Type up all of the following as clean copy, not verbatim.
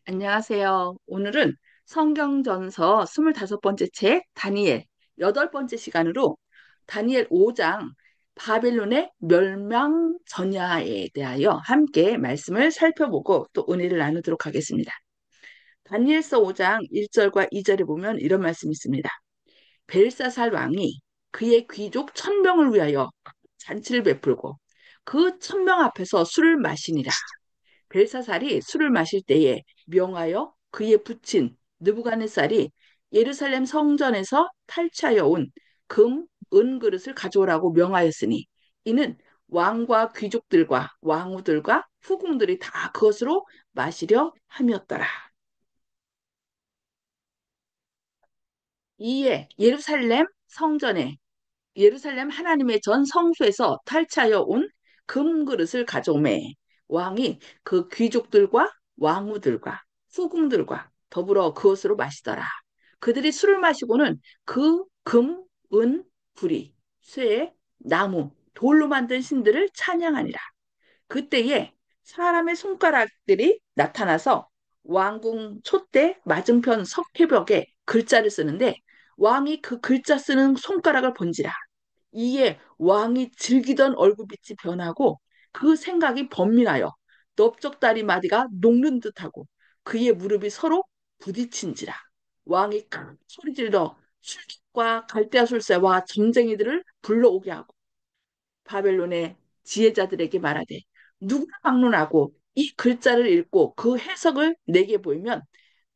안녕하세요. 오늘은 성경전서 25번째 책 다니엘 8번째 시간으로 다니엘 5장 바벨론의 멸망 전야에 대하여 함께 말씀을 살펴보고 또 은혜를 나누도록 하겠습니다. 다니엘서 5장 1절과 2절에 보면 이런 말씀이 있습니다. 벨사살 왕이 그의 귀족 1000명을 위하여 잔치를 베풀고 그 1000명 앞에서 술을 마시니라. 벨사살이 술을 마실 때에 명하여 그의 부친 느부갓네살이 예루살렘 성전에서 탈취하여 온 금, 은 그릇을 가져오라고 명하였으니 이는 왕과 귀족들과 왕후들과 후궁들이 다 그것으로 마시려 함이었더라. 이에 예루살렘 하나님의 전 성소에서 탈취하여 온 금그릇을 가져오매 왕이 그 귀족들과 왕후들과 후궁들과 더불어 그것으로 마시더라. 그들이 술을 마시고는 그 금, 은, 구리, 쇠, 나무, 돌로 만든 신들을 찬양하니라. 그때에 사람의 손가락들이 나타나서 왕궁 촛대 맞은편 석회벽에 글자를 쓰는데 왕이 그 글자 쓰는 손가락을 본지라. 이에 왕이 즐기던 얼굴빛이 변하고 그 생각이 번민하여 넓적다리 마디가 녹는 듯하고 그의 무릎이 서로 부딪힌지라. 왕이 큰 소리질러 술객과 갈대아술사와 점쟁이들을 불러오게 하고 바벨론의 지혜자들에게 말하되 누구를 막론하고 이 글자를 읽고 그 해석을 내게 보이면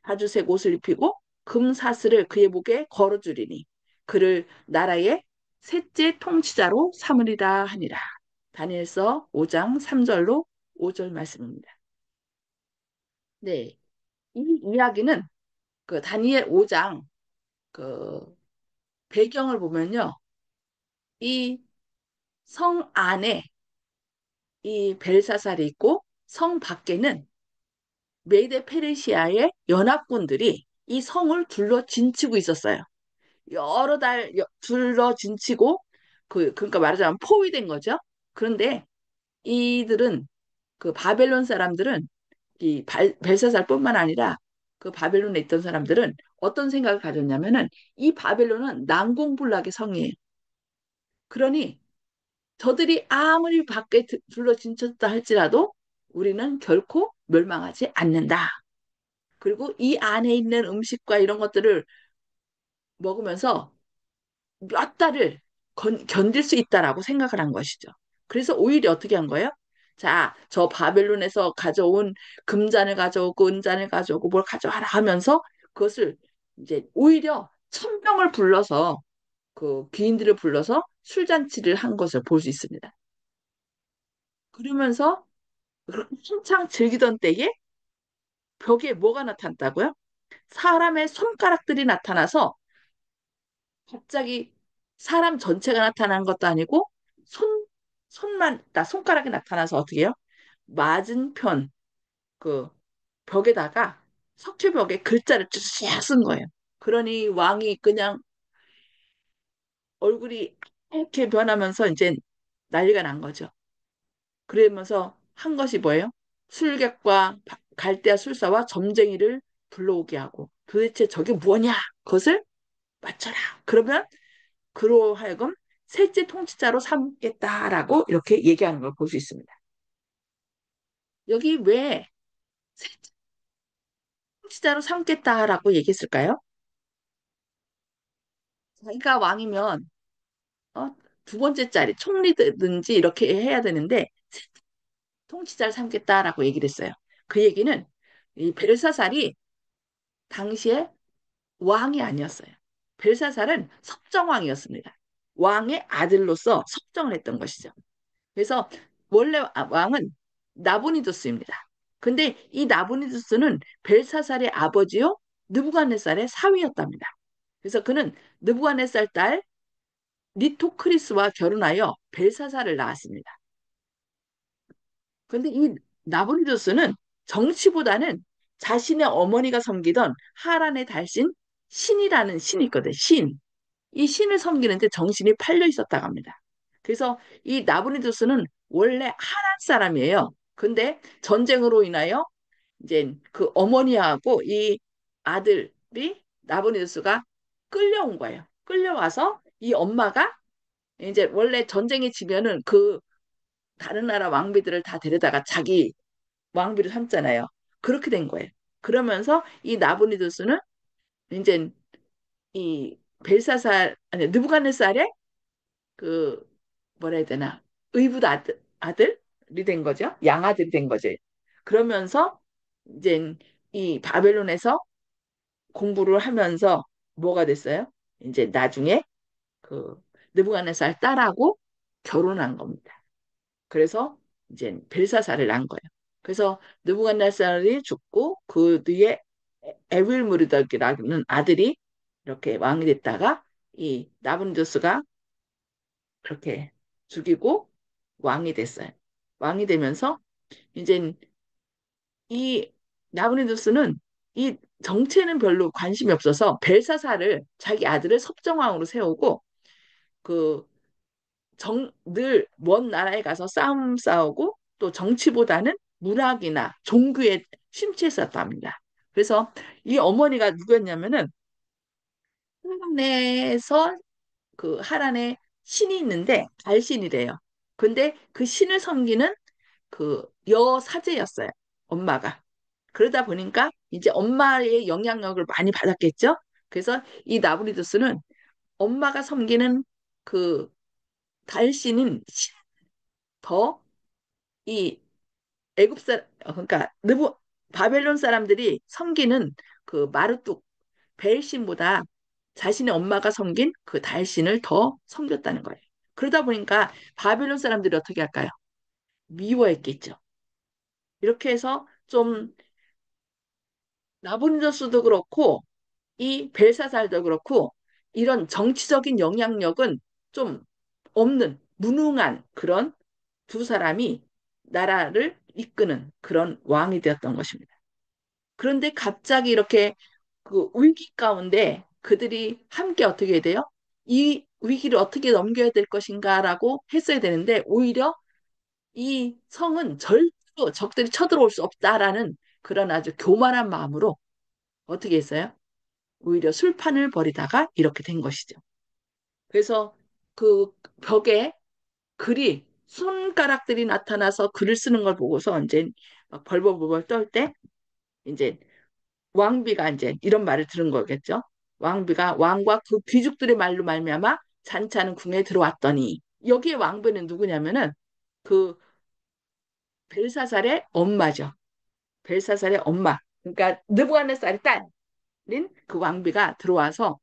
바주색 옷을 입히고 금사슬을 그의 목에 걸어주리니 그를 나라의 셋째 통치자로 삼으리라 하니라. 다니엘서 5장 3절로 5절 말씀입니다. 네, 이 이야기는 그 다니엘 5장 그 배경을 보면요. 이 성 안에 이 벨사살이 있고 성 밖에는 메데 페르시아의 연합군들이 이 성을 둘러 진치고 있었어요. 여러 달 둘러 진치고 그러니까 말하자면 포위된 거죠. 그런데 이들은 그 바벨론 사람들은 이 벨사살뿐만 아니라 그 바벨론에 있던 사람들은 어떤 생각을 가졌냐면은 이 바벨론은 난공불락의 성이에요. 그러니 저들이 아무리 밖에 둘러 진쳤다 할지라도 우리는 결코 멸망하지 않는다. 그리고 이 안에 있는 음식과 이런 것들을 먹으면서 몇 달을 견딜 수 있다라고 생각을 한 것이죠. 그래서 오히려 어떻게 한 거예요? 자, 저 바벨론에서 가져온 금잔을 가져오고 은잔을 가져오고 뭘 가져와라 하면서 그것을 이제 오히려 천병을 불러서 그 귀인들을 불러서 술잔치를 한 것을 볼 수 있습니다. 그러면서 그렇게 한창 즐기던 때에 벽에 뭐가 나타났다고요? 사람의 손가락들이 나타나서 갑자기 사람 전체가 나타난 것도 아니고 손 손가락이 나타나서 어떻게 해요? 맞은편 그 벽에다가 석회벽에 글자를 쫙 쓴 거예요. 그러니 왕이 그냥 얼굴이 이렇게 변하면서 이제 난리가 난 거죠. 그러면서 한 것이 뭐예요? 술객과 갈대아 술사와 점쟁이를 불러오게 하고 도대체 저게 뭐냐? 그것을 맞춰라. 그러면 그로 하여금 셋째 통치자로 삼겠다라고 이렇게 얘기하는 걸 볼 수 있습니다. 여기 왜 셋째 통치자로 삼겠다라고 얘기했을까요? 자기가 왕이면 어, 두 번째 자리 총리든지 이렇게 해야 되는데 통치자를 삼겠다라고 얘기를 했어요. 그 얘기는 이 벨사살이 당시에 왕이 아니었어요. 벨사살은 섭정왕이었습니다. 왕의 아들로서 섭정을 했던 것이죠. 그래서 원래 왕은 나보니두스입니다. 근데 이 나보니두스는 벨사살의 아버지요 느부갓네살의 사위였답니다. 그래서 그는 느부갓네살 딸 니토크리스와 결혼하여 벨사살을 낳았습니다. 근데 이 나보니두스는 정치보다는 자신의 어머니가 섬기던 하란의 달신 신이라는 신이 있거든. 신. 이 신을 섬기는데 정신이 팔려 있었다고 합니다. 그래서 이 나부니두스는 원래 하란 사람이에요. 근데 전쟁으로 인하여 이제 그 어머니하고 이 아들이 나보니두스가 끌려온 거예요. 끌려와서 이 엄마가 이제 원래 전쟁이 지면은 그 다른 나라 왕비들을 다 데려다가 자기 왕비로 삼잖아요. 그렇게 된 거예요. 그러면서 이 나보니두스는 이제 이 벨사살 아니 느부갓네살의 그 뭐라 해야 되나 의붓 아들이 된 거죠. 양아들이 된 거죠. 그러면서 이제 이 바벨론에서 공부를 하면서 뭐가 됐어요? 이제 나중에 그 느부갓네살 딸하고 결혼한 겁니다. 그래서 이제 벨사살을 낳은 거예요. 그래서 느부갓네살이 죽고 그 뒤에 에윌무르덕이라는 아들이 이렇게 왕이 됐다가 이 나분두스가 그렇게 죽이고 왕이 됐어요. 왕이 되면서 이제 이 나브니두스는 이 정치에는 별로 관심이 없어서 벨사사를 자기 아들을 섭정왕으로 세우고 그 늘 먼 나라에 가서 싸움 싸우고 또 정치보다는 문학이나 종교에 심취했었다 합니다. 그래서 이 어머니가 누구였냐면은 하란에서 그 하란에 신이 있는데 달신이래요. 근데 그 신을 섬기는 그 여사제였어요. 엄마가. 그러다 보니까 이제 엄마의 영향력을 많이 받았겠죠. 그래서 이 나브리두스는 엄마가 섬기는 그 달신인 더 이 애굽 사 그러니까 느부 바벨론 사람들이 섬기는 그 마르뚝 벨신보다 자신의 엄마가 섬긴 그 달신을 더 섬겼다는 거예요. 그러다 보니까 바벨론 사람들이 어떻게 할까요? 미워했겠죠. 이렇게 해서 좀 나부르조스도 그렇고 이 벨사살도 그렇고 이런 정치적인 영향력은 좀 없는 무능한 그런 두 사람이 나라를 이끄는 그런 왕이 되었던 것입니다. 그런데 갑자기 이렇게 그 위기 가운데 그들이 함께 어떻게 해야 돼요? 이 위기를 어떻게 넘겨야 될 것인가라고 했어야 되는데 오히려 이 성은 절대로 적들이 쳐들어올 수 없다라는 그런 아주 교만한 마음으로 어떻게 했어요? 오히려 술판을 벌이다가 이렇게 된 것이죠. 그래서 그 벽에 글이 손가락들이 나타나서 글을 쓰는 걸 보고서 이제 막 벌벌벌 떨 때 이제 왕비가 이제 이런 말을 들은 거겠죠. 왕비가 왕과 그 귀족들의 말로 말미암아 잔치하는 궁에 들어왔더니 여기에 왕비는 누구냐면은 그 벨사살의 엄마죠. 벨사살의 엄마. 그러니까 느부갓네살의 딸인 그 왕비가 들어와서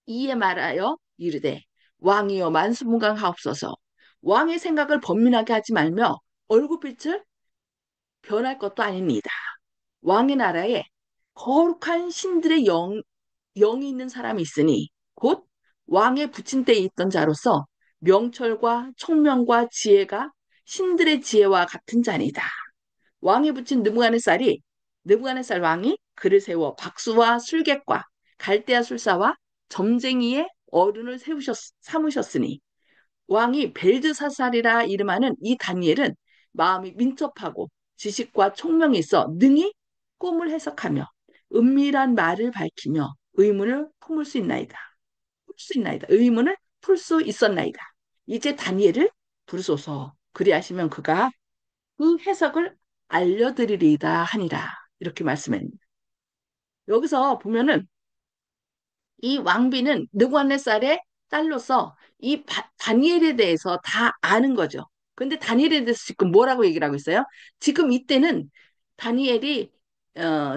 이에 말하여 이르되 왕이여 만수무강하옵소서 왕의 생각을 번민하게 하지 말며 얼굴빛을 변할 것도 아닙니다. 왕의 나라에 거룩한 신들의 영이 있는 사람이 있으니 곧 왕의 부친 때에 있던 자로서 명철과 총명과 지혜가 신들의 지혜와 같은 자니다. 왕이 붙인 느부갓네살 왕이 그를 세워 박수와 술객과 갈대아 술사와 점쟁이의 어른을 삼으셨으니 왕이 벨드사살이라 이름하는 이 다니엘은 마음이 민첩하고 지식과 총명이 있어 능히 꿈을 해석하며 은밀한 말을 밝히며 의문을 품을 수 있나이다. 풀 수 있나이다. 의문을 풀 수 있었나이다. 이제 다니엘을 부르소서. 그리하시면 그가 그 해석을 알려드리리이다 하니라. 이렇게 말씀합니다. 여기서 보면은 이 왕비는 느부갓네살의 딸로서 이 다니엘에 대해서 다 아는 거죠. 근데 다니엘에 대해서 지금 뭐라고 얘기를 하고 있어요? 지금 이때는 다니엘이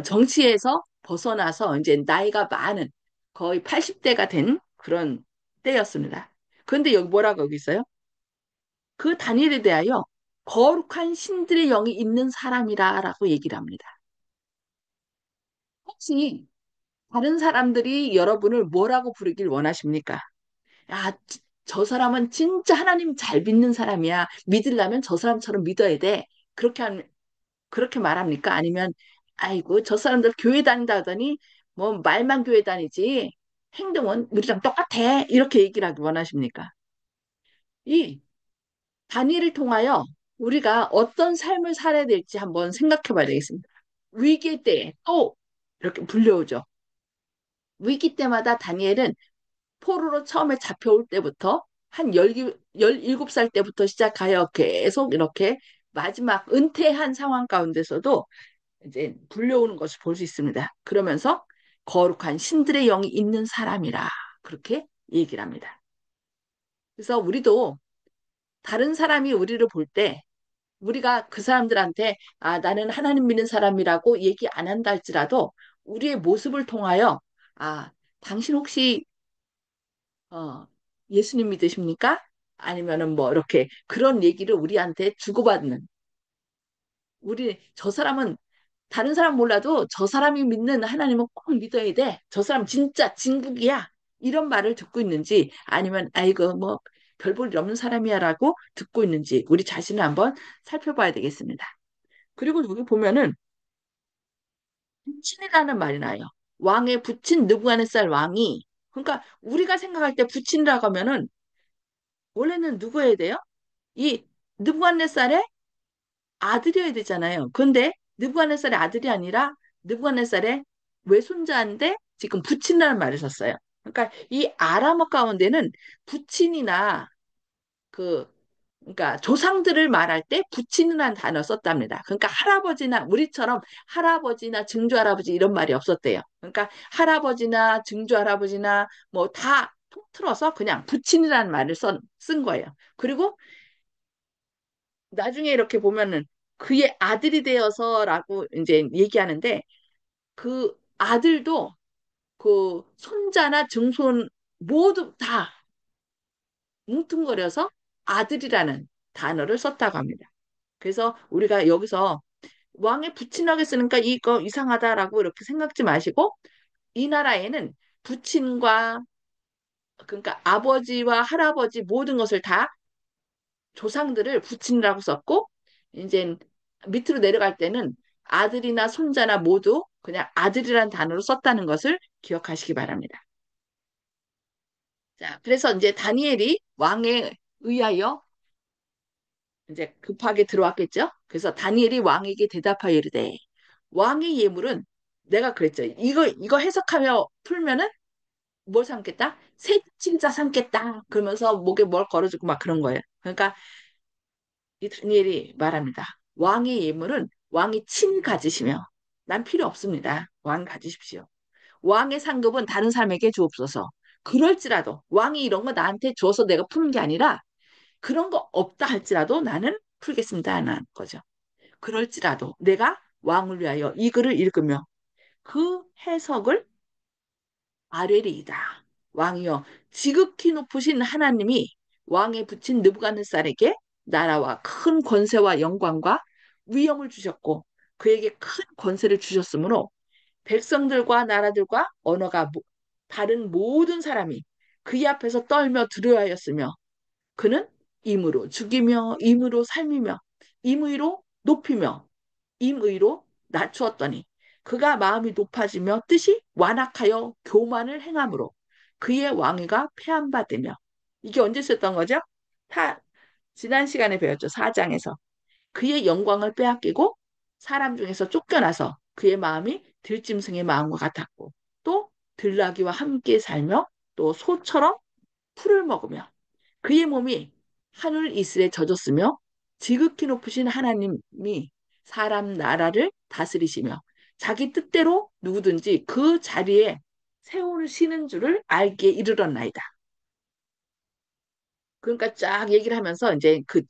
정치에서 벗어나서 이제 나이가 많은 거의 80대가 된 그런 때였습니다. 근데 여기 뭐라고 여기 있어요? 그 다니엘에 대하여 거룩한 신들의 영이 있는 사람이라라고 얘기를 합니다. 혹시 다른 사람들이 여러분을 뭐라고 부르길 원하십니까? 야, 저 사람은 진짜 하나님 잘 믿는 사람이야. 믿으려면 저 사람처럼 믿어야 돼. 그렇게 말합니까? 아니면, 아이고, 저 사람들 교회 다닌다 하더니, 뭐, 말만 교회 다니지, 행동은 우리랑 똑같아. 이렇게 얘기를 하기 원하십니까? 이 다니엘을 통하여 우리가 어떤 삶을 살아야 될지 한번 생각해 봐야 되겠습니다. 위기 때에 또 이렇게 불려오죠. 위기 때마다 다니엘은 포로로 처음에 잡혀올 때부터 한 17살 때부터 시작하여 계속 이렇게 마지막 은퇴한 상황 가운데서도 이제 불려오는 것을 볼 수 있습니다. 그러면서 거룩한 신들의 영이 있는 사람이라 그렇게 얘기를 합니다. 그래서 우리도 다른 사람이 우리를 볼 때 우리가 그 사람들한테 나는 하나님 믿는 사람이라고 얘기 안 한다 할지라도 우리의 모습을 통하여 당신 혹시 어, 예수님 믿으십니까? 아니면은 뭐 이렇게 그런 얘기를 우리한테 주고받는 우리 저 사람은 다른 사람 몰라도 저 사람이 믿는 하나님은 꼭 믿어야 돼. 저 사람 진짜 진국이야. 이런 말을 듣고 있는지 아니면 아이고 뭐 별 볼 일 없는 사람이야라고 듣고 있는지 우리 자신을 한번 살펴봐야 되겠습니다. 그리고 여기 보면은 부친이라는 말이 나요. 왕의 부친 느부갓네살 왕이 그러니까 우리가 생각할 때 부친이라고 하면은 원래는 누구여야 돼요? 이 느부갓네살의 아들이어야 되잖아요. 근데 느부갓네살의 아들이 아니라 느부갓네살의 외손자인데 지금 부친이라는 말을 썼어요. 그러니까 이 아람어 가운데는 부친이나 그 그러니까 조상들을 말할 때 부친이라는 단어 썼답니다. 그러니까 할아버지나 우리처럼 할아버지나 증조할아버지 이런 말이 없었대요. 그러니까 할아버지나 증조할아버지나 뭐 다 통틀어서 그냥 부친이라는 말을 쓴 거예요. 그리고 나중에 이렇게 보면은 그의 아들이 되어서라고 이제 얘기하는데 그 아들도 그 손자나 증손 모두 다 뭉뚱거려서 아들이라는 단어를 썼다고 합니다. 그래서 우리가 여기서 왕의 부친하게 쓰니까 이거 이상하다라고 이렇게 생각지 마시고 이 나라에는 부친과 그러니까 아버지와 할아버지 모든 것을 다 조상들을 부친이라고 썼고 이제 밑으로 내려갈 때는 아들이나 손자나 모두 그냥 아들이라는 단어로 썼다는 것을 기억하시기 바랍니다. 자, 그래서 이제 다니엘이 왕에 의하여 이제 급하게 들어왔겠죠. 그래서 다니엘이 왕에게 대답하여 이르되 왕의 예물은 내가 그랬죠. 이거 해석하며 풀면은 뭘 삼겠다? 새칭자 삼겠다. 그러면서 목에 뭘 걸어주고 막 그런 거예요. 그러니까 이 다니엘이 말합니다. 왕의 예물은 왕이 친 가지시며 난 필요 없습니다. 왕 가지십시오. 왕의 상급은 다른 사람에게 주옵소서. 그럴지라도 왕이 이런 거 나한테 줘서 내가 푸는 게 아니라 그런 거 없다 할지라도 나는 풀겠습니다 하는 거죠. 그럴지라도 내가 왕을 위하여 이 글을 읽으며 그 해석을 아뢰리이다. 왕이여 지극히 높으신 하나님이 왕에 붙인 느부갓네살에게 나라와 큰 권세와 영광과 위엄을 주셨고 그에게 큰 권세를 주셨으므로 백성들과 나라들과 언어가 다른 모든 사람이 그의 앞에서 떨며 두려워하였으며 그는 임으로 죽이며 임으로 살미며 임의로 높이며 임의로 낮추었더니 그가 마음이 높아지며 뜻이 완악하여 교만을 행함으로 그의 왕위가 폐한받으며 이게 언제 썼던 거죠? 타, 지난 시간에 배웠죠. 4장에서 그의 영광을 빼앗기고 사람 중에서 쫓겨나서 그의 마음이 들짐승의 마음과 같았고 또 들나귀와 함께 살며 또 소처럼 풀을 먹으며 그의 몸이 하늘 이슬에 젖었으며 지극히 높으신 하나님이 사람 나라를 다스리시며 자기 뜻대로 누구든지 그 자리에 세우시는 줄을 알기에 이르렀나이다. 그러니까 쫙 얘기를 하면서 이제 그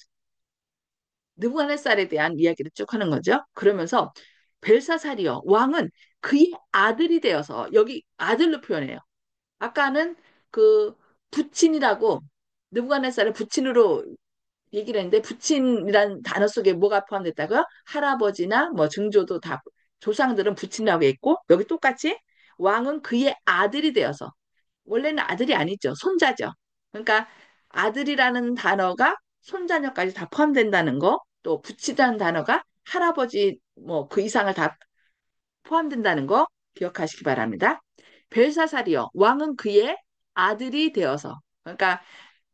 느부갓네살에 대한 이야기를 쭉 하는 거죠. 그러면서 벨사살이요 왕은 그의 아들이 되어서 여기 아들로 표현해요. 아까는 그 부친이라고 느부갓네살을 부친으로 얘기를 했는데 부친이라는 단어 속에 뭐가 포함됐다고요? 할아버지나 뭐 증조도 다 조상들은 부친이라고 했고 여기 똑같이 왕은 그의 아들이 되어서 원래는 아들이 아니죠. 손자죠. 그러니까 아들이라는 단어가 손자녀까지 다 포함된다는 거, 또 부치라는 단어가 할아버지 뭐 그 이상을 다 포함된다는 거 기억하시기 바랍니다. 벨사살이요. 왕은 그의 아들이 되어서 그러니까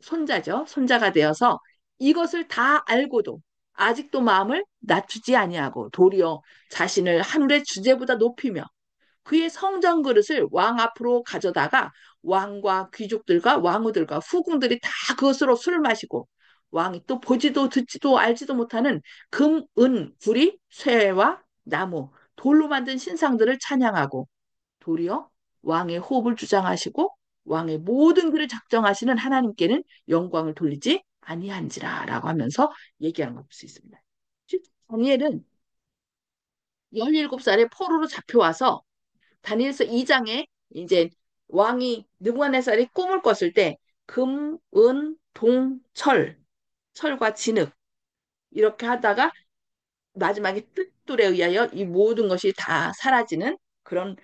손자죠. 손자가 되어서 이것을 다 알고도 아직도 마음을 낮추지 아니하고 도리어 자신을 하늘의 주제보다 높이며 그의 성전 그릇을 왕 앞으로 가져다가 왕과 귀족들과 왕후들과 후궁들이 다 그것으로 술을 마시고 왕이 또 보지도 듣지도 알지도 못하는 금, 은, 구리, 쇠와 나무, 돌로 만든 신상들을 찬양하고 도리어 왕의 호흡을 주장하시고 왕의 모든 글을 작정하시는 하나님께는 영광을 돌리지 아니한지라라고 하면서 얘기하는 걸 볼 수 있습니다. 다니엘은 17살에 포로로 잡혀와서 다니엘서 2장에 이제 왕이 느부갓네살이 꿈을 꿨을 때 금, 은, 동, 철과 진흙 이렇게 하다가 마지막에 뜻돌에 의하여 이 모든 것이 다 사라지는 그런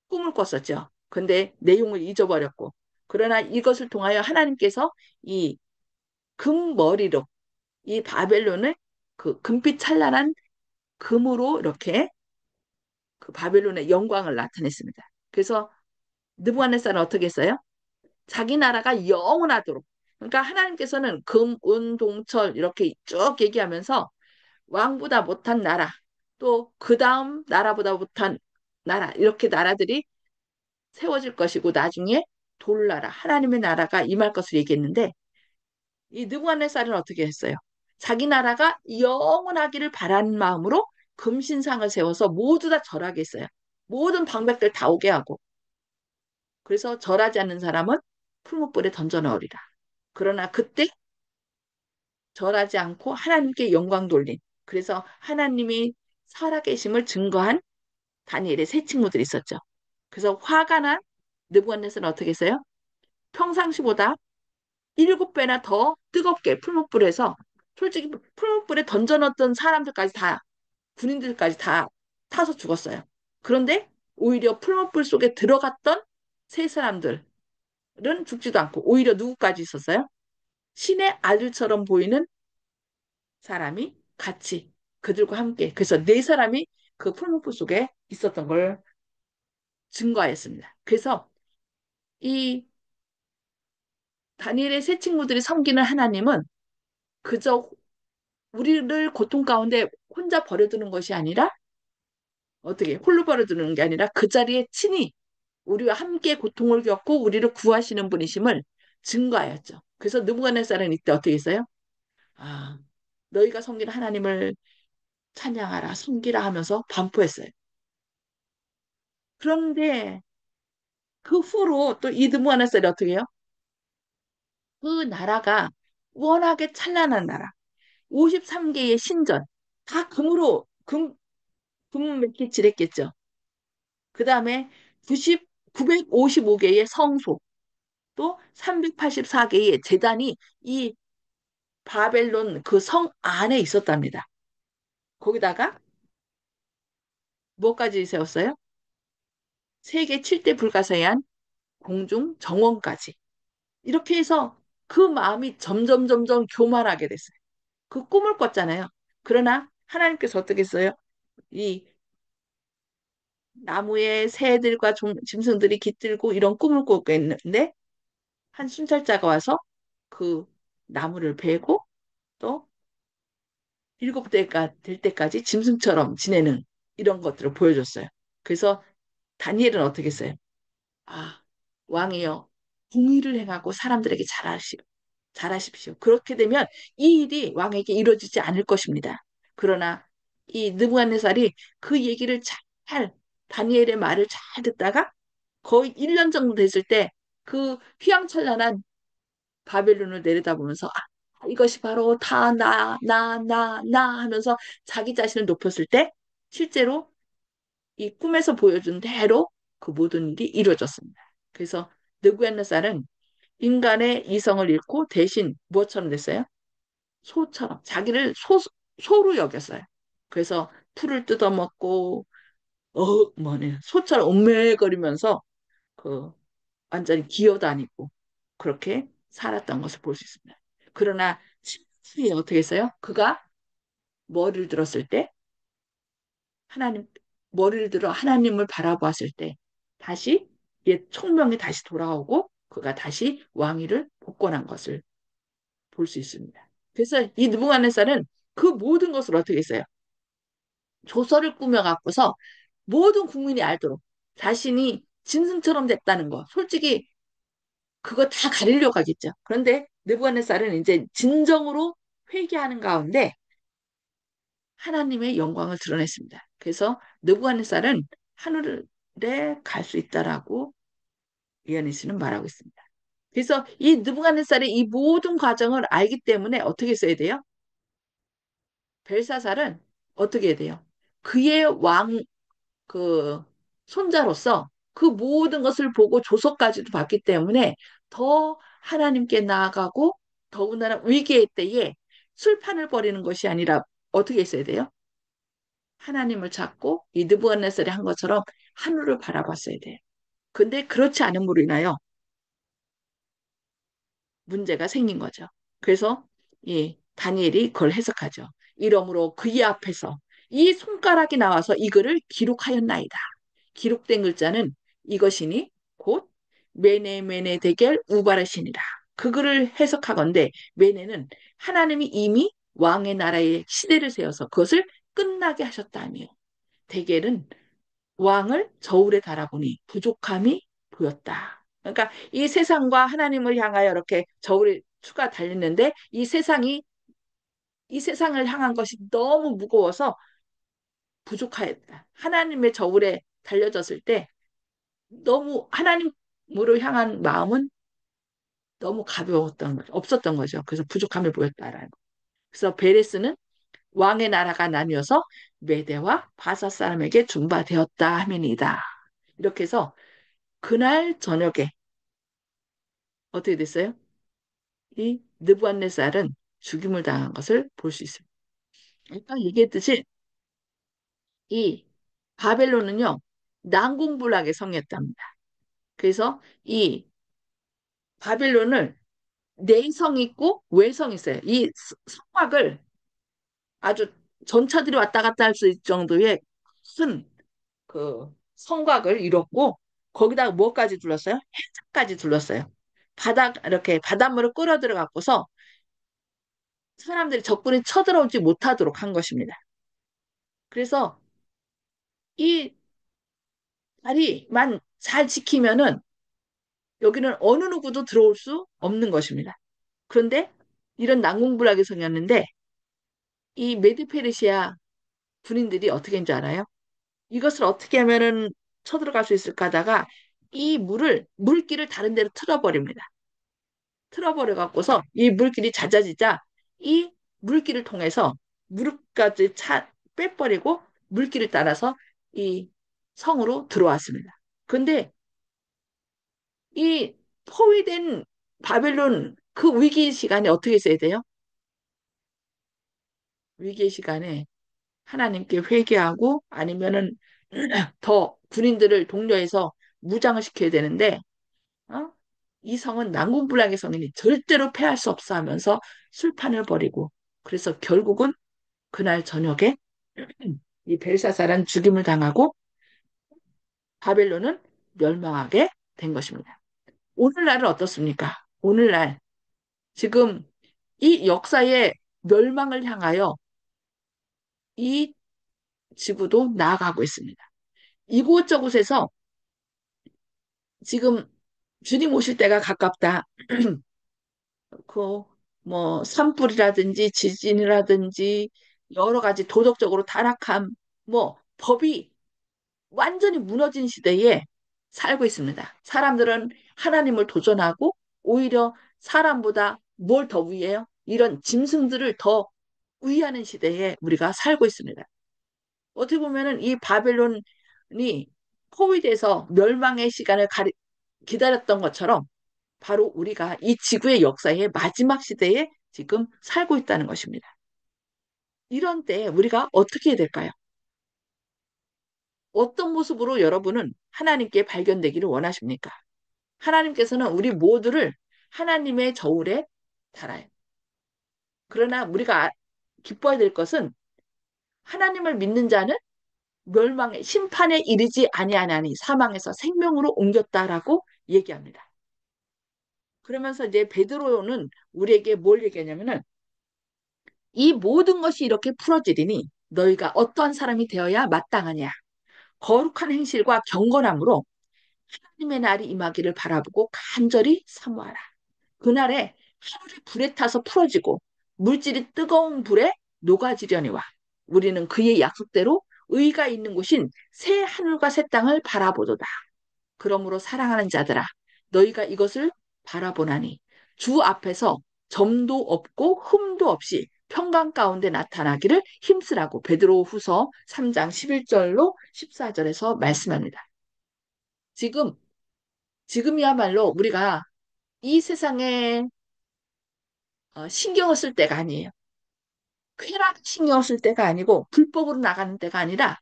꿈을 꿨었죠. 근데 내용을 잊어버렸고 그러나 이것을 통하여 하나님께서 이 금머리로 이 바벨론을 그 금빛 찬란한 금으로 이렇게 그 바벨론의 영광을 나타냈습니다. 그래서 느부갓네살은 어떻게 했어요? 자기 나라가 영원하도록. 그러니까 하나님께서는 금, 은, 동철 이렇게 쭉 얘기하면서 왕보다 못한 나라, 또 그 다음 나라보다 못한 나라, 이렇게 나라들이 세워질 것이고 나중에 돌나라, 하나님의 나라가 임할 것을 얘기했는데 이 느부갓네살은 어떻게 했어요? 자기 나라가 영원하기를 바라는 마음으로 금신상을 세워서 모두 다 절하게 했어요. 모든 방백들 다 오게 하고. 그래서 절하지 않는 사람은 풀무불에 던져 넣으리라. 그러나 그때 절하지 않고 하나님께 영광 돌린. 그래서 하나님이 살아계심을 증거한 다니엘의 세 친구들이 있었죠. 그래서 화가 난 느부갓네살은 어떻게 했어요? 평상시보다 7배나 더 뜨겁게 풀무불에서 솔직히 풀무불에 던져넣었던 사람들까지 다 군인들까지 다 타서 죽었어요. 그런데 오히려 풀무불 속에 들어갔던 세 사람들은 죽지도 않고 오히려 누구까지 있었어요? 신의 아들처럼 보이는 사람이 같이 그들과 함께 그래서 네 사람이 그 풀무불 속에 있었던 걸 증거하였습니다. 그래서 이 다니엘의 세 친구들이 섬기는 하나님은 그저 우리를 고통 가운데 혼자 버려두는 것이 아니라 어떻게 홀로 버려두는 게 아니라 그 자리에 친히 우리와 함께 고통을 겪고 우리를 구하시는 분이심을 증거하였죠. 그래서 느부갓네살은 이때 어떻게 했어요? 아, 너희가 섬기는 하나님을 찬양하라, 섬기라 하면서 반포했어요. 그런데 그 후로 또 이 느부갓네살이 어떻게 해요? 그 나라가 워낙에 찬란한 나라, 53개의 신전, 다 금으로 금 매kit질했겠죠. 그 다음에 955개의 성소, 또 384개의 제단이 이 바벨론 그 성 안에 있었답니다. 거기다가 뭐까지 세웠어요? 세계 7대 불가사의한 공중 정원까지. 이렇게 해서 그 마음이 점점 교만하게 됐어요. 그 꿈을 꿨잖아요. 그러나 하나님께서 어떻게 했어요? 이 나무에 새들과 짐승들이 깃들고 이런 꿈을 꾸고 있는데 한 순찰자가 와서 그 나무를 베고 또 7대가 될 때까지 짐승처럼 지내는 이런 것들을 보여줬어요. 그래서 다니엘은 어떻게 했어요? 아, 왕이여, 공의를 행하고 사람들에게 잘하십시오. 그렇게 되면 이 일이 왕에게 이루어지지 않을 것입니다. 그러나 이 느부갓네살이 그 얘기를 잘 다니엘의 말을 잘 듣다가 거의 1년 정도 됐을 때 그 휘황찬란한 바벨론을 내려다보면서 이것이 바로 다 나 하면서 자기 자신을 높였을 때 실제로 이 꿈에서 보여준 대로 그 모든 일이 이루어졌습니다. 그래서 느부갓네살은 인간의 이성을 잃고 대신 무엇처럼 됐어요? 소처럼 자기를 소로 여겼어요. 그래서 풀을 뜯어먹고 뭐네 소처럼 음매거리면서 그 완전히 기어다니고 그렇게 살았던 것을 볼 수 있습니다. 그러나 심수에 어떻게 했어요? 그가 머리를 들었을 때 하나님 머리를 들어 하나님을 바라보았을 때 다시 옛 총명이 다시 돌아오고 그가 다시 왕위를 복권한 것을 볼 수 있습니다. 그래서 이 느부갓네살은 그 모든 것을 어떻게 했어요? 조서를 꾸며갖고서 모든 국민이 알도록 자신이 짐승처럼 됐다는 거. 솔직히 그거 다 가리려고 하겠죠. 그런데 느부갓네살은 이제 진정으로 회개하는 가운데 하나님의 영광을 드러냈습니다. 그래서 느부갓네살은 하늘에 갈 수 있다라고 이현희 씨는 말하고 있습니다. 그래서 이 느부갓네살의 이 모든 과정을 알기 때문에 어떻게 써야 돼요? 벨사살은 어떻게 해야 돼요? 그의 그 손자로서 그 모든 것을 보고 조서까지도 봤기 때문에 더 하나님께 나아가고 더군다나 위기의 때에 술판을 벌이는 것이 아니라 어떻게 했어야 돼요? 하나님을 찾고 이 느부갓네살이 한 것처럼 하늘을 바라봤어야 돼요. 근데 그렇지 않음으로 인하여 문제가 생긴 거죠. 그래서 이 다니엘이 그걸 해석하죠. 이러므로 그의 앞에서 이 손가락이 나와서 이 글을 기록하였나이다. 기록된 글자는 이것이니 곧 메네 메네 데겔 우바르시니라. 그 글을 해석하건대 메네는 하나님이 이미 왕의 나라의 시대를 세워서 그것을 끝나게 하셨다며 데겔은 왕을 저울에 달아보니 부족함이 보였다. 그러니까 이 세상과 하나님을 향하여 이렇게 저울에 추가 달렸는데 이 세상을 향한 것이 너무 무거워서 부족하였다. 하나님의 저울에 달려졌을 때 너무 하나님으로 향한 마음은 너무 가벼웠던 거죠. 없었던 거죠. 그래서 부족함을 보였다라는 거. 그래서 베레스는 왕의 나라가 나뉘어서 메대와 바사 사람에게 중바되었다 하면이다. 이렇게 해서 그날 저녁에 어떻게 됐어요? 이 느부갓네살은 죽임을 당한 것을 볼 수 있습니다. 아까 얘기했듯이 이 바벨론은요 난공불락의 성이었답니다. 그래서 이 바벨론을 내성 있고 외성 있어요. 이 성곽을 아주 전차들이 왔다 갔다 할 수 있을 정도의 큰 그 성곽을 이뤘고 거기다가 뭐까지 둘렀어요? 해상까지 둘렀어요. 바닥 이렇게 바닷물을 끌어 들어갖고서 사람들이 적군이 쳐들어오지 못하도록 한 것입니다. 그래서 이 다리만 잘 지키면은 여기는 어느 누구도 들어올 수 없는 것입니다. 그런데 이런 난공불락의 성이었는데 이 메디페르시아 군인들이 어떻게 한 줄 알아요? 이것을 어떻게 하면은 쳐들어갈 수 있을까 하다가 이 물길을 다른 데로 틀어버립니다. 틀어버려 갖고서 이 물길이 잦아지자 이 물길을 통해서 무릎까지 빼버리고 물길을 따라서 이 성으로 들어왔습니다. 근데 이 포위된 바벨론 그 위기 시간에 어떻게 써야 돼요? 위기 시간에 하나님께 회개하고 아니면은 더 군인들을 독려해서 무장을 시켜야 되는데 어? 이 성은 난공불락의 성이니 절대로 패할 수 없어 하면서 술판을 벌이고 그래서 결국은 그날 저녁에 이 벨사살은 죽임을 당하고 바벨론은 멸망하게 된 것입니다. 오늘날은 어떻습니까? 오늘날 지금 이 역사의 멸망을 향하여 이 지구도 나아가고 있습니다. 이곳저곳에서 지금 주님 오실 때가 가깝다. 그, 뭐, 산불이라든지 지진이라든지 여러 가지 도덕적으로 타락함, 뭐, 법이 완전히 무너진 시대에 살고 있습니다. 사람들은 하나님을 도전하고 오히려 사람보다 뭘 더 위해요? 이런 짐승들을 더 위하는 시대에 우리가 살고 있습니다. 어떻게 보면은 이 바벨론이 포위돼서 멸망의 시간을 기다렸던 것처럼 바로 우리가 이 지구의 역사의 마지막 시대에 지금 살고 있다는 것입니다. 이런 때 우리가 어떻게 해야 될까요? 어떤 모습으로 여러분은 하나님께 발견되기를 원하십니까? 하나님께서는 우리 모두를 하나님의 저울에 달아요. 그러나 우리가 기뻐야 될 것은 하나님을 믿는 자는 멸망의 심판에 이르지 아니하나니 사망에서 생명으로 옮겼다라고 얘기합니다. 그러면서 이제 베드로는 우리에게 뭘 얘기하냐면은 이 모든 것이 이렇게 풀어지리니 너희가 어떠한 사람이 되어야 마땅하냐. 거룩한 행실과 경건함으로 하나님의 날이 임하기를 바라보고 간절히 사모하라. 그날에 하늘이 불에 타서 풀어지고 물질이 뜨거운 불에 녹아지려니와 우리는 그의 약속대로 의가 있는 곳인 새 하늘과 새 땅을 바라보도다. 그러므로 사랑하는 자들아 너희가 이것을 바라보나니 주 앞에서 점도 없고 흠도 없이 평강 가운데 나타나기를 힘쓰라고 베드로후서 3장 11절로 14절에서 말씀합니다. 지금 지금이야말로 우리가 이 세상에 신경을 쓸 때가 아니에요. 쾌락 신경을 쓸 때가 아니고 불법으로 나가는 때가 아니라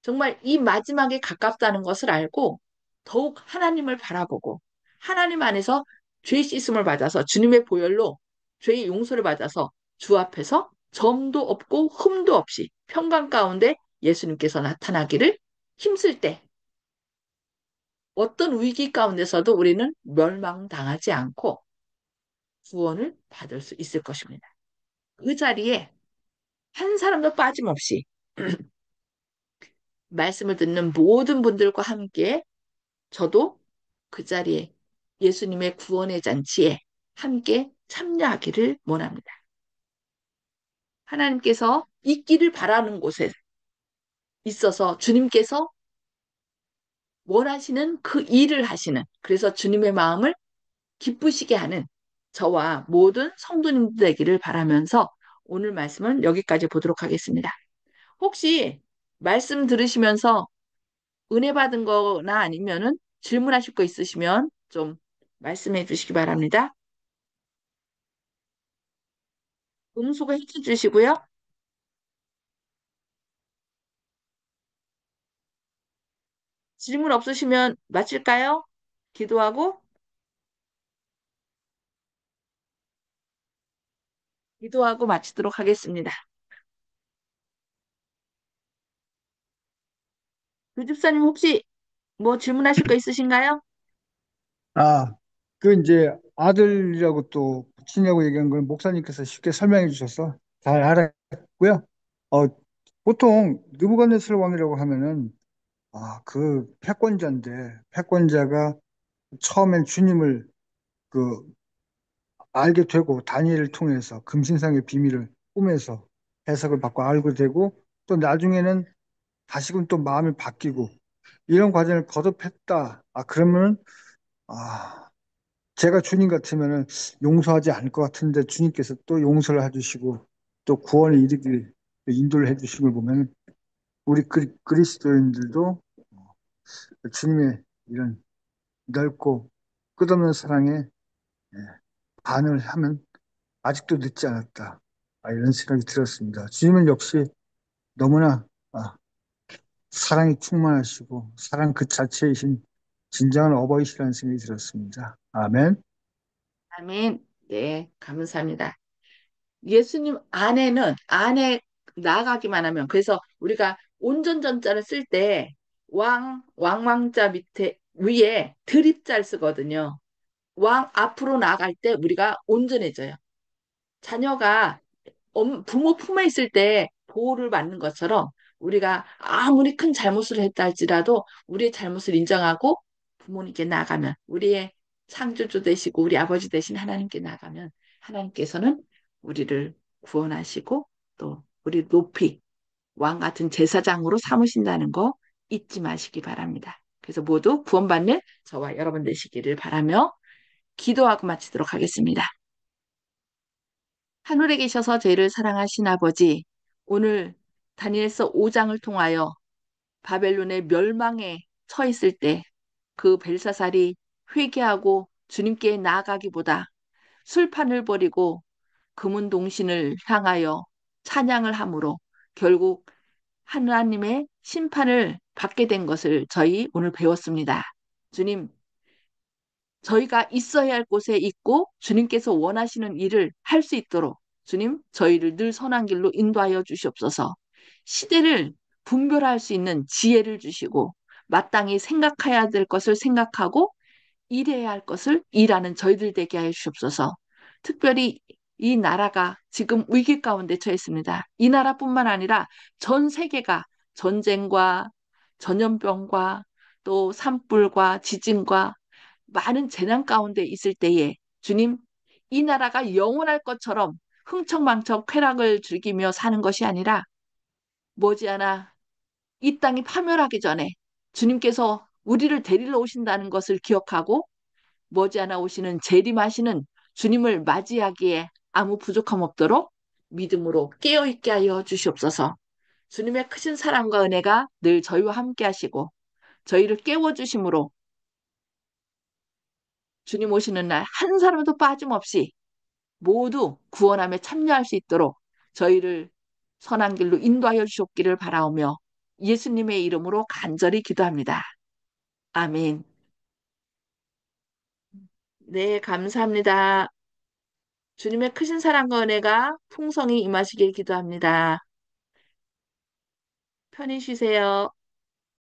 정말 이 마지막에 가깝다는 것을 알고 더욱 하나님을 바라보고 하나님 안에서 죄 씻음을 받아서 주님의 보혈로 죄의 용서를 받아서 주 앞에서 점도 없고 흠도 없이 평강 가운데 예수님께서 나타나기를 힘쓸 때 어떤 위기 가운데서도 우리는 멸망당하지 않고 구원을 받을 수 있을 것입니다. 그 자리에 한 사람도 빠짐없이 말씀을 듣는 모든 분들과 함께 저도 그 자리에 예수님의 구원의 잔치에 함께 참여하기를 원합니다. 하나님께서 있기를 바라는 곳에 있어서 주님께서 원하시는 그 일을 하시는 그래서 주님의 마음을 기쁘시게 하는 저와 모든 성도님들 되기를 바라면서 오늘 말씀은 여기까지 보도록 하겠습니다. 혹시 말씀 들으시면서 은혜 받은 거나 아니면은 질문하실 거 있으시면 좀 말씀해 주시기 바랍니다. 음소거 해 주시고요. 질문 없으시면 마칠까요? 기도하고, 기도하고 마치도록 하겠습니다. 그 집사님 혹시 뭐 질문하실 거 있으신가요? 아, 그 이제 아들이라고 또 붙이냐고 얘기한 걸 목사님께서 쉽게 설명해 주셔서 잘 알았고요. 어, 보통 느부갓네살 왕이라고 하면은 그 패권자인데 패권자가 처음엔 주님을 그 알게 되고 다니엘을 통해서 금신상의 비밀을 꿈에서 해석을 받고 알게 되고 또 나중에는 다시금 또 마음이 바뀌고 이런 과정을 거듭했다. 그러면 아, 제가 주님 같으면은 용서하지 않을 것 같은데 주님께서 또 용서를 해주시고 또 구원을 이르길 인도를 해주신 걸 보면 우리 그리스도인들도 주님의 이런 넓고 끝없는 사랑에 반응을 하면 아직도 늦지 않았다. 이런 생각이 들었습니다. 주님은 역시 너무나 사랑이 충만하시고 사랑 그 자체이신 진정한 어버이시라는 생각이 들었습니다. 아멘. 아멘. 네, 감사합니다. 예수님 안에 나아가기만 하면 그래서 우리가 온전전자를 쓸 때 왕왕자 밑에 위에 드립자를 쓰거든요. 왕 앞으로 나아갈 때 우리가 온전해져요. 자녀가 부모 품에 있을 때 보호를 받는 것처럼 우리가 아무리 큰 잘못을 했다 할지라도 우리의 잘못을 인정하고 부모님께 나가면 우리의 창조주 되시고 우리 아버지 되신 하나님께 나가면 하나님께서는 우리를 구원하시고 또 우리 높이 왕 같은 제사장으로 삼으신다는 거 잊지 마시기 바랍니다. 그래서 모두 구원받는 저와 여러분 되시기를 바라며 기도하고 마치도록 하겠습니다. 하늘에 계셔서 저희를 사랑하신 아버지, 오늘 다니엘서 5장을 통하여 바벨론의 멸망에 처했을 때 그 벨사살이 회개하고 주님께 나아가기보다 술판을 버리고 금은 동신을 향하여 찬양을 함으로 결국 하나님의 심판을 받게 된 것을 저희 오늘 배웠습니다. 주님, 저희가 있어야 할 곳에 있고 주님께서 원하시는 일을 할 수 있도록 주님, 저희를 늘 선한 길로 인도하여 주시옵소서. 시대를 분별할 수 있는 지혜를 주시고 마땅히 생각해야 될 것을 생각하고 일해야 할 것을 일하는 저희들 되게 하여 주시옵소서. 특별히 이 나라가 지금 위기 가운데 처했습니다. 이 나라뿐만 아니라 전 세계가 전쟁과 전염병과 또 산불과 지진과 많은 재난 가운데 있을 때에 주님, 이 나라가 영원할 것처럼 흥청망청 쾌락을 즐기며 사는 것이 아니라 머지않아 이 땅이 파멸하기 전에 주님께서 우리를 데리러 오신다는 것을 기억하고 머지않아 오시는 재림하시는 주님을 맞이하기에 아무 부족함 없도록 믿음으로 깨어있게 하여 주시옵소서. 주님의 크신 사랑과 은혜가 늘 저희와 함께 하시고 저희를 깨워주심으로 주님 오시는 날 한 사람도 빠짐없이 모두 구원함에 참여할 수 있도록 저희를 선한 길로 인도하여 주셨기를 바라오며 예수님의 이름으로 간절히 기도합니다. 아멘. 네, 감사합니다. 주님의 크신 사랑과 은혜가 풍성히 임하시길 기도합니다. 편히 쉬세요.